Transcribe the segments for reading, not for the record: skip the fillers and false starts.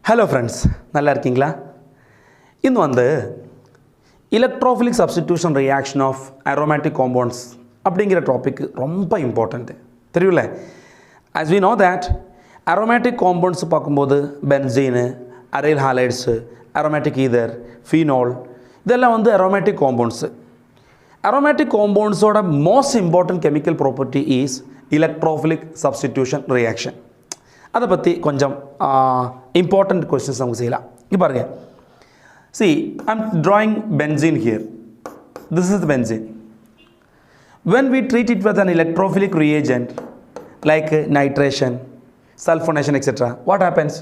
Hello friends, நல்லா இருக்கீங்களா? இன்னும் வந்து electrophilic substitution reaction of aromatic compounds அப்படிங்கிற டாபிக் ரொம்ப இம்பார்ட்டன்ட் தெரியும்ல. As we know that aromatic compounds பார்க்கும்போது benzene, aryl halides, aromatic ether, phenol இதெல்லாம் வந்து aromatic compounds. Aromatic compounds ஓட most important chemical property is electrophilic substitution reaction. அதை பற்றி கொஞ்சம் important questions நமக்கு செய்யலாம். இங்கே பாருங்க. See, I'm drawing benzene here. This is the benzene. When we treat it with an electrophilic reagent like nitration, sulfonation, etc., what happens?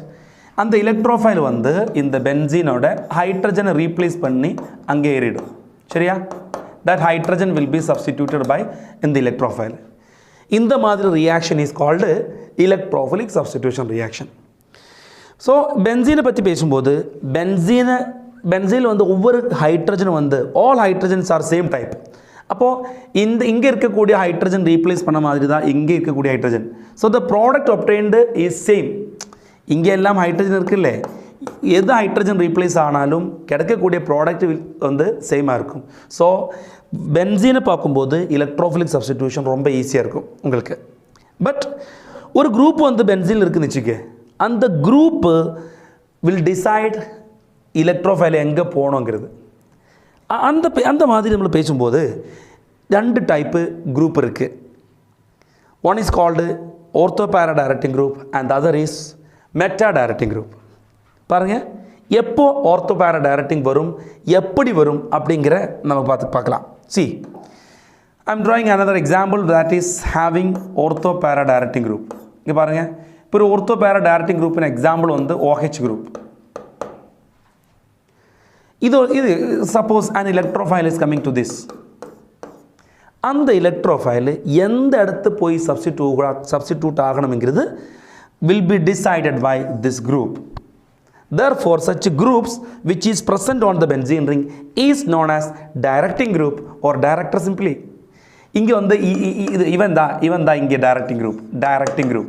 அந்த electrophile வந்து இந்த benzene-ஓட hydrogen replace பண்ணி அங்கே ஏறிடும். சரியா? That hydrogen will be substituted by in the electrophile. இந்த மாதிரி reaction is called electrophilic substitution reaction. So benzene பற்றி பேசும்போது benzene வந்து ஒவ்வொரு ஹைட்ரஜன் வந்து all hydrogens are same type. அப்போ இங்கே இருக்கக்கூடிய ஹைட்ரஜன் ரீப்ளேஸ் பண்ண மாதிரி தான் இங்கே இருக்கக்கூடிய hydrogen. So the product obtained is same. இங்கே எல்லாம் ஹைட்ரஜன் இருக்குல்ல, எது ஹைட்ரஜன் ரீப்ளேஸ் ஆனாலும் கிடைக்கக்கூடிய ப்ராடக்ட் வந்து சேமாக இருக்கும். ஸோ பென்சீனை பார்க்கும்போது எலக்ட்ரோஃபிலிக் சப்ஸ்டிடியூஷன் ரொம்ப ஈஸியாக இருக்கும் உங்களுக்கு. பட் ஒரு குரூப் வந்து பென்சீன் இருக்குன்னு வச்சுக்க, அந்த குரூப்பு வில் டிசைட் எலக்ட்ரோஃபைல் எங்கே போகணுங்கிறது. அந்த மாதிரி நம்மளை பேசும்போது ரெண்டு டைப்பு குரூப் இருக்குது. One is called orthopara directing group and the other is meta directing group. பாருங்கள், எப்போ orthopara directing வரும், எப்படி வரும் அப்படிங்கிற நம்ம பார்க்கலாம். See, I'm drawing another example that is having orthopara directing group. இங்கே பாருங்கள், இப்போ ஒரு orthopara directing group எக்ஸாம்பிள் வந்து OH group. இது suppose an electrophile is coming to this. அந்த electrophile எந்த இடத்து போய் substitute ஆகணும்ங்கிறது will be decided by this group. Therefore, such groups which is present on the benzene ring is known as directing group or director simply. இங்கே வந்து இவன் தான் இங்கே directing group.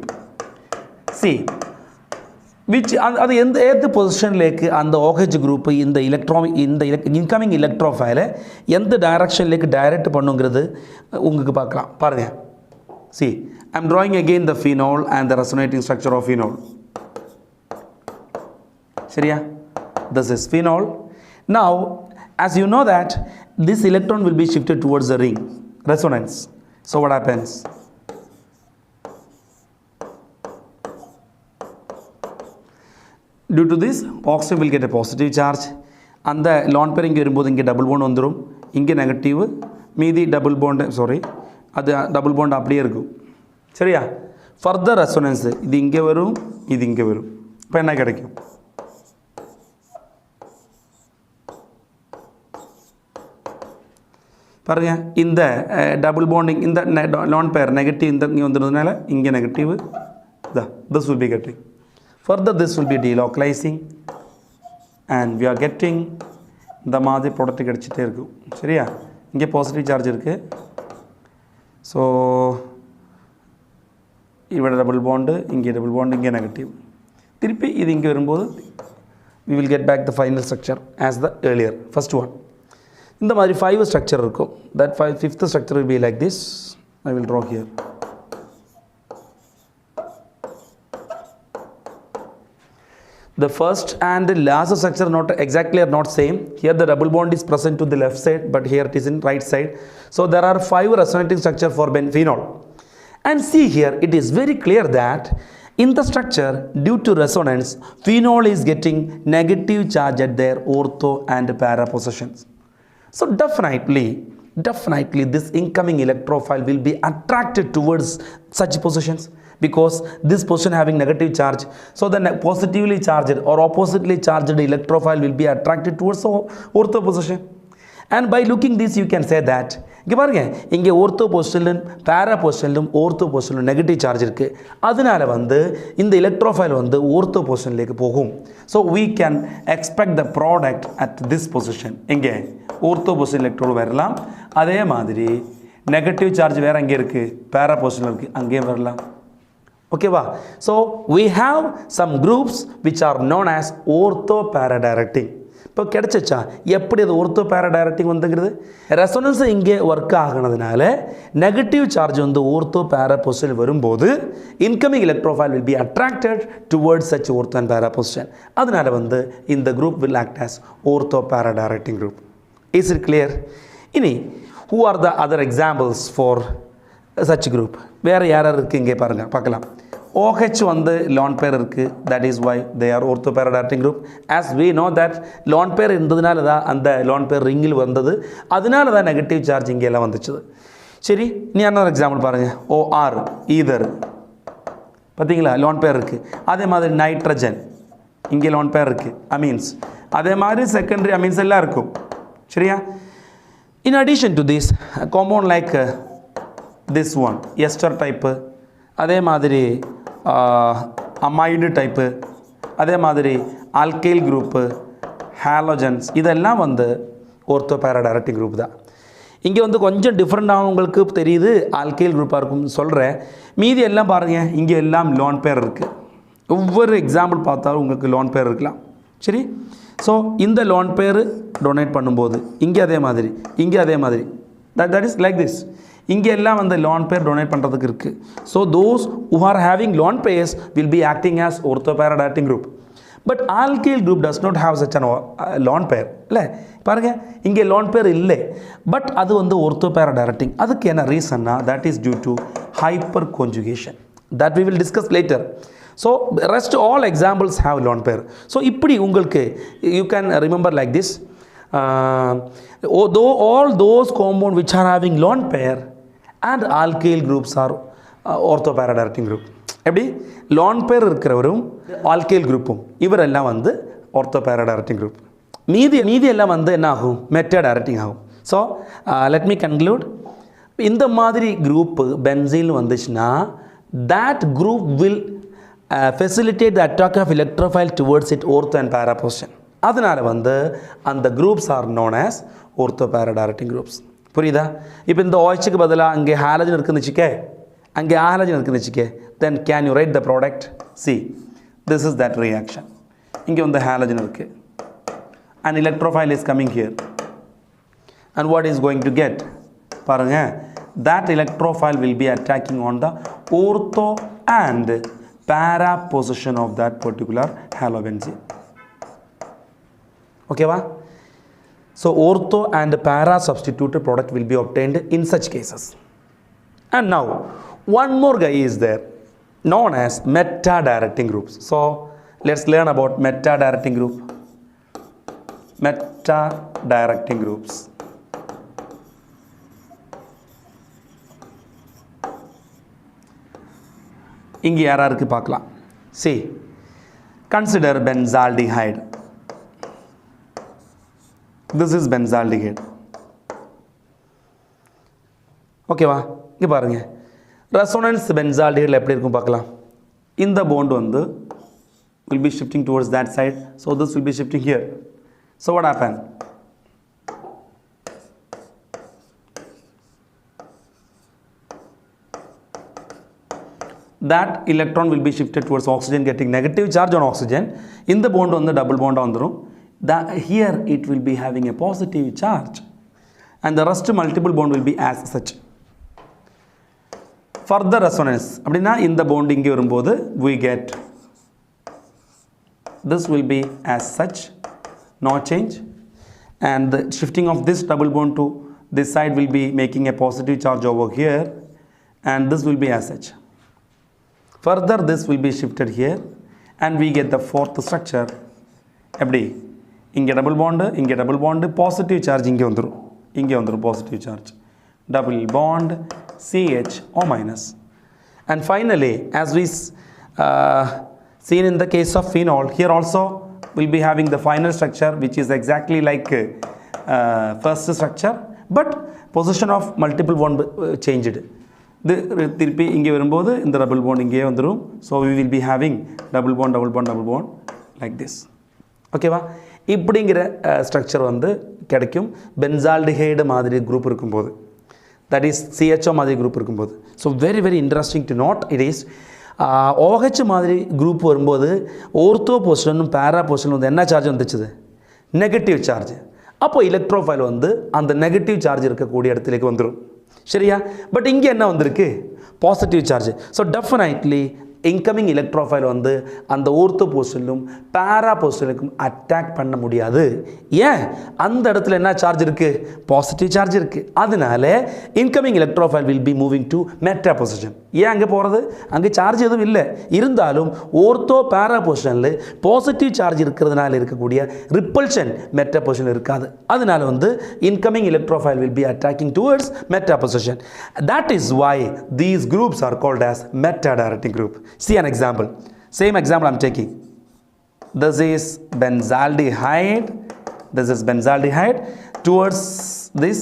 See, which அது எந்த பொசிஷன்லேக்கு அந்த OH குரூப் இந்த incoming எலக்ட்ரோஃபைலை எந்த டைரக்ஷன்லேக்கு டைரக்ட் பண்ணுங்கிறது உங்களுக்கு பார்க்கலாம். பாருங்கள். See, I am drawing again the phenol and the resonating structure of phenol. சரியா? This is phenol. Now, as you know that this electron will be shifted towards the ring, resonance. So what happens? Due to this, oxygen will get a positive charge. அந்த lone pair இங்கே வரும்போது இங்கே double bond வந்துடும், இங்கே negative, மீதி double bond அது double bond அப்படியே இருக்கும். சரியா? ஃபர்தர் ரெசோனன்ஸ் இது இங்கே வரும், இது இங்கே வரும். இப்போ என்ன கிடைக்கும்? பாருங்க, இந்த டபுள் பாண்டிங் இந்த லோன் பேர் நெகட்டிவ் இந்த இங்கே வந்துடுறதுனால இங்கே negative this will be getting. Further this will be delocalizing and we are getting இந்த மாதிரி ப்ராடக்ட் கிடச்சிட்டே இருக்கும். சரியா? இங்கே பாசிட்டிவ் சார்ஜ் இருக்குது. ஸோ ഇവിടെ டபுள் பாண்டு, இங்கே டபுள் பாண்டு, இங்கே நெகட்டிவ். திருப்பி இது இங்கே வரும்போது we will get back the final structure as the earlier first one. இந்த மாதிரி 5 ஸ்ட்ரக்சர் இருக்கும். that 5th structure will be like this. I will draw here. The first and the last structure are not same. Here the double bond is present to the left side, but here it is in right side. So there are 5 resonating structure for phenol. And see here, it is very clear that in the structure, due to resonance, phenol is getting negative charge at their ortho and para positions. So definitely this incoming electrophile will be attracted towards such positions, because this position having negative charge, so the positively charged or oppositely charged electrophile will be attracted towards the ortho position. And by looking this, you can say that இங்கே பாருங்க, இங்கே ortho position para position ortho position negative charge இருக்குது. அதனால வந்து இந்த electrophile வந்து ortho positionலேக்கு போகும். So we can expect the product at this position. இங்கே ortho position electrode வரலாம். அதே மாதிரி நெகட்டிவ் சார்ஜ் வேறு அங்கே இருக்குது, para position இருக்குது, அங்கேயும் வரலாம். Okay va? So we have some groups which are known as ortho para directing. இப்போ கிடைச்சா எப்படி அது ortho para directing வந்துங்கிறது ரெசோனன்ஸ் இங்கே ஒர்க் ஆகுனதுனால நெகட்டிவ் சார்ஜ் வந்து ortho para position வரும்போது incoming electrophile will be attracted towards such ortho and para position. அதனால வந்து இந்த group will act as ortho para directing group. Is it clear? இனி who are the other examples for such group? வேற யார் இருக்கு இங்கே பாருங்க பார்க்கலாம். OH வந்து lone pair இருக்கு, that is why they are ortho para directing group. As we know that lone pair இருந்ததுனால தான் அந்த lone pair ரிங்கில் வந்தது, அதனால தான் நெகட்டிவ் சார்ஜ் இங்கே எல்லாம் வந்துச்சு. சரி, நீ இன்னொரு எக்ஸாம்பிள் பாருங்க. OR ஈதர் பார்த்தீங்களா lone pair இருக்கு. அதே மாதிரி நைட்ரஜன் இங்கே lone pair இருக்கு, amines. அதே மாதிரி செகண்டரி amines எல்லாம் இருக்கும். சரியா? In addition to this, a compound like this one, ester type, அதே மாதிரி amide type, அதே மாதிரி alkyl group, halogens, இதெல்லாம் வந்து ortho para directing group தான். இங்கே வந்து கொஞ்சம் டிஃப்ரெண்டாக உங்களுக்கு தெரியுது alkyl குரூப்பாக இருக்கும்னு சொல்கிறேன். மீதி எல்லாம் பாருங்கள், இங்கே எல்லாம் lone pair இருக்குது. ஒவ்வொரு எக்ஸாம்பிள் பார்த்தாலும் உங்களுக்கு lone pair இருக்கலாம். சரி, ஸோ இந்த lone pair டொனேட் பண்ணும்போது இங்கே அதே மாதிரி, இங்கே அதே மாதிரி, that is like this. இங்கே எல்லாம் வந்து lone pair டொனேட் பண்ணுறதுக்கு இருக்குது. So those who are having lone pairs will be acting as ortho para directing group. But alkyl group does not have such a lone pair. இல்லை பாருங்க, இங்கே lone pair இல்லை, but அது வந்து ortho para directing. அதுக்கு என்ன ரீசன்னா, that is due to hyperconjugation. That we will discuss later. So rest all examples have lone pair. So இப்படி உங்களுக்கு you can remember like this. Though all those compound which are having lone pair and alkyl groups are ortho para directing group. எப்படி lone pair இருக்கிறவரும் alkyl groupum இவரெல்லாம் வந்து ortho para directing group. மீதி எல்லாம் வந்து என்ன ஆகும், meta directing ஆகும். So let me conclude. இந்த மாதிரி group benzene வந்துச்சுன்னா that group will facilitate the attack of electrophile towards its ortho and para position. அதனால வந்து அந்த groups are known as ortho para directing groups. புரியுதா? இப்போ இந்த OH-க்கு பதிலாக அங்கே ஹாலஜன் இருக்குன்னு வச்சுக்கே, அங்கே ஹாலஜன் இருக்குன்னு வச்சுக்கே, then can you write the product? See, this is that reaction. இங்கே வந்து ஹாலஜன் இருக்கு, an electrophile is coming here, and what is going to get? பாருங்க, that electrophile will be attacking on the ortho and para position of that particular halobenzene. Okay va? So ortho and para substituted product will be obtained in such cases. And now one more guy is there known as meta directing groups. So let's learn about meta directing group. Meta directing groups. இங்கே யாராருக்கு பார்க்கலாம். See, consider benzaldehyde. This is benzaldehyde. ஓகேவா? இங்கே பாருங்க, resonance பென்சால்டிஹைடில் எப்படி இருக்கும் பார்க்கலாம். இந்த bond வந்து will be shifting towards that side, so this will be shifting here. So what happened? That electron will be shifted towards oxygen, getting negative charge on oxygen. In the bond on the double bond on the room, here it will be having a positive charge, and the rest multiple bond will be as such. Further resonance, அப்படினா இந்த bond இங்கே வரும்போது we get this will be as such, no change, and the shifting of this double bond to this side will be making a positive charge over here, and this will be as such. Further this will be shifted here, and we get the fourth structure. எப்படி இங்கே double bond positive charge இங்கே வந்துடும் positive charge, double bond CHO minus. And finally, as we seen in the case of phenol, here also will be having the final structure which is exactly like first structure, but position of multiple bond changed. திருப்பி இங்கே வரும்போது இந்த double bond இங்கே வந்துடும். So we will be having double bond like this. ஓகேவா? இப்படிங்கிற structure வந்து கிடைக்கும் பென்சால்டிஹைடு மாதிரி குரூப் இருக்கும்போது, தட் இஸ் CHO மாதிரி குரூப் இருக்கும்போது. So very very interesting to note it is. OH மாதிரி குரூப் வரும்போது ஓர்த்தோ பொசிஷனும் பேரா பொசிஷனும் வந்து என்ன சார்ஜ் வந்துச்சுது, நெகட்டிவ் சார்ஜ். அப்போ எலக்ட்ரோஃபைல் வந்து அந்த நெகட்டிவ் சார்ஜ் இருக்கக்கூடிய இடத்துக்கு வந்துடும். சரியா? பட் இங்கே என்ன வந்திருக்கு, positive charge. So definitely incoming electrophile வந்து அந்த ஓர்த்தோ பொசிஷனும் பேரா பொசிஷனுக்கும் அட்டாக் பண்ண முடியாது. ஏன்? அந்த இடத்துல என்ன சார்ஜ் இருக்குது, பாசிட்டிவ் சார்ஜ் இருக்குது. அதனால incoming electrophile will be moving to meta position. ஏன் அங்கே போகிறது, அங்கே சார்ஜ் எதுவும் இல்லை. இருந்தாலும் ஓர்த்தோ பேரா பொசிஷனில் பாசிட்டிவ் சார்ஜ் இருக்கிறதுனால இருக்கக்கூடிய ரிப்பல்ஷன் மெட்டா பொசிஷன் இருக்காது. அதனால வந்து incoming electrophile will be attacking towards meta position. That is why these groups are called as meta-directing group. See an example. Same example I'm taking. This is benzaldehyde. This is benzaldehyde. Towards this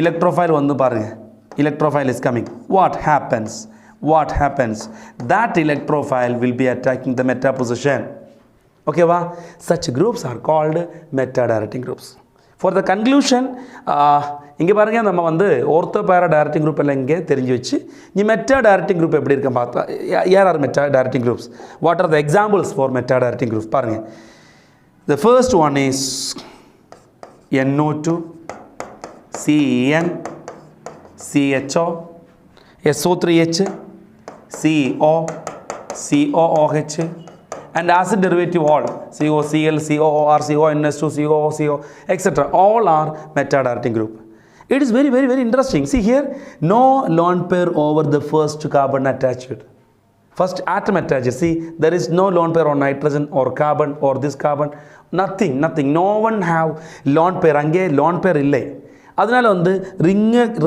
electrophile vandu parunga. Electrophile is coming. What happens? What happens? That electrophile will be attacking the meta position. Okay va? Such groups are called meta-directing groups. For the conclusion, இங்கே பாருங்கள், நம்ம வந்து ஓர்த்தோ para directing group எல்லாம் இங்கே தெரிஞ்சு வச்சு நீ meta directing group எப்படி இருக்க பார்த்தா, யார் meta directing groups, what are the examples for meta directing group பாருங்கள். The first one is NO2, CN, CHO, SO3H, CO, COOH, and acid derivative all COCl, COOR, CONS2, COO, etc. all are meta-directing group. It is very, very, very interesting. See here, no lone pair over the first carbon attached. First atom attached. See, there is no lone pair on nitrogen or carbon or this carbon. Nothing. No one have lone pair. Ange lone pair illai. Adunala vandu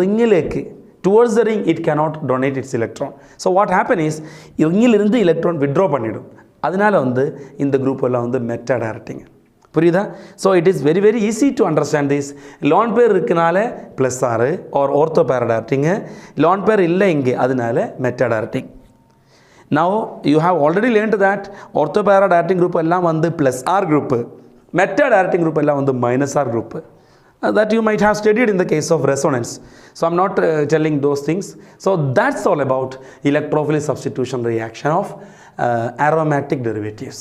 ringilekku towards the ring it cannot donate its electron. So what happen is ringil irundhu electron withdraw pannidum. அதனால வந்து இந்த group எல்லாம் வந்து meta directing. புரியுதா? So it is very very easy to understand this. Lone pair இருக்கனால plus R R ஓர்த்தோ பேரா டைரக்டிங்கு, lone pair இல்லை இங்கே, அதனால meta directing. Now you have already learned that ortho para directing group எல்லாம் வந்து plus R group, meta directing group எல்லாம் வந்து minus R group. That you might have studied in the case of resonance. So I'm not telling those things. So that's all about electrophilic substitution reaction of aromatic derivatives.